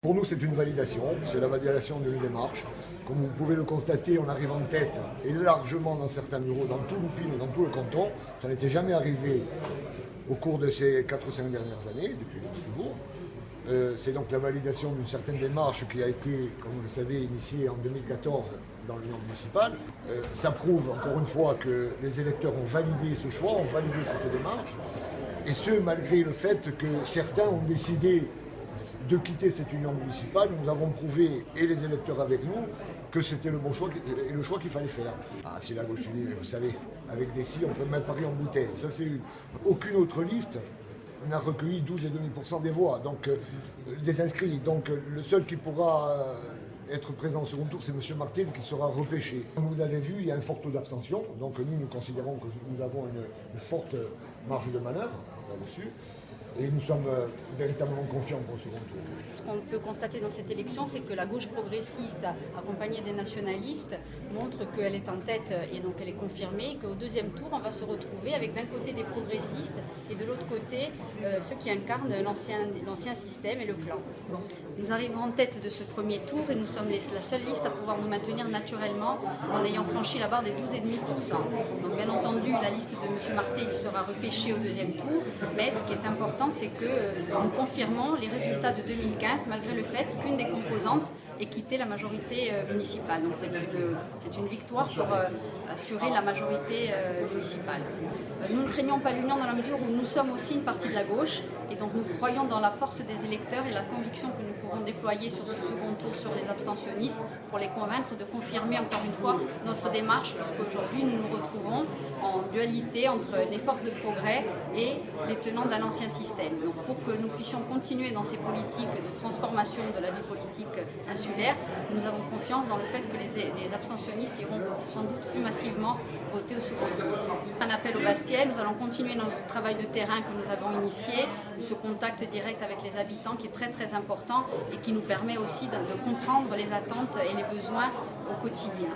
Pour nous, c'est une validation, c'est la validation d'une démarche. Comme vous pouvez le constater, on arrive en tête et largement dans certains bureaux, dans tout Loupine, dans tout le canton. Ça n'était jamais arrivé au cours de ces 4 ou 5 dernières années, depuis toujours. C'est donc la validation d'une certaine démarche qui a été, comme vous le savez, initiée en 2014 dans l'Union municipale. Ça prouve encore une fois que les électeurs ont validé ce choix, ont validé cette démarche, et ce malgré le fait que certains ont décidé de quitter cette union municipale. Nous avons prouvé, et les électeurs avec nous, que c'était le bon choix et le choix qu'il fallait faire. Ah, si la gauche unie, mais vous savez, avec des si, on peut mettre Paris en bouteille. Ça, c'est aucune autre liste n'a recueilli 12,5% des voix, donc des inscrits. Donc le seul qui pourra être présent au second tour, c'est M. Martel qui sera repêché. Comme vous avez vu, il y a un fort taux d'abstention, donc nous considérons que nous avons une forte marge de manœuvre là-dessus. Et nous sommes véritablement confiants pour le second tour. Ce qu'on peut constater dans cette élection, c'est que la gauche progressiste, accompagnée des nationalistes, montre qu'elle est en tête et donc elle est confirmée, qu'au deuxième tour, on va se retrouver avec d'un côté des progressistes et de l'autre côté ceux qui incarnent l'ancien système et le plan. Nous arrivons en tête de ce premier tour et nous sommes la seule liste à pouvoir nous maintenir naturellement en ayant franchi la barre des 12,5%. Donc bien entendu, la liste de M. Martel il sera repêchée au deuxième tour, mais ce qui est important, c'est que nous confirmons les résultats de 2015 malgré le fait qu'une des composantes ait quitté la majorité municipale. Donc c'est une victoire pour assurer la majorité municipale. Nous ne craignons pas l'union dans la mesure où nous sommes aussi une partie de la gauche et donc nous croyons dans la force des électeurs et la conviction que nous pourrons déployer sur ce second tour sur les abstentionnistes pour les convaincre de confirmer encore une fois notre démarche, puisqu'aujourd'hui nous nous retrouvons en dualité entre les forces de progrès et les tenants d'un ancien système. Donc pour que nous puissions continuer dans ces politiques de transformation de la vie politique insulaire, nous avons confiance dans le fait que les abstentionnistes iront sans doute plus massivement voter au second tour. Un appel au Bastiel, nous allons continuer notre travail de terrain que nous avons initié, ce contact direct avec les habitants qui est très très important et qui nous permet aussi de comprendre les attentes et les besoins au quotidien.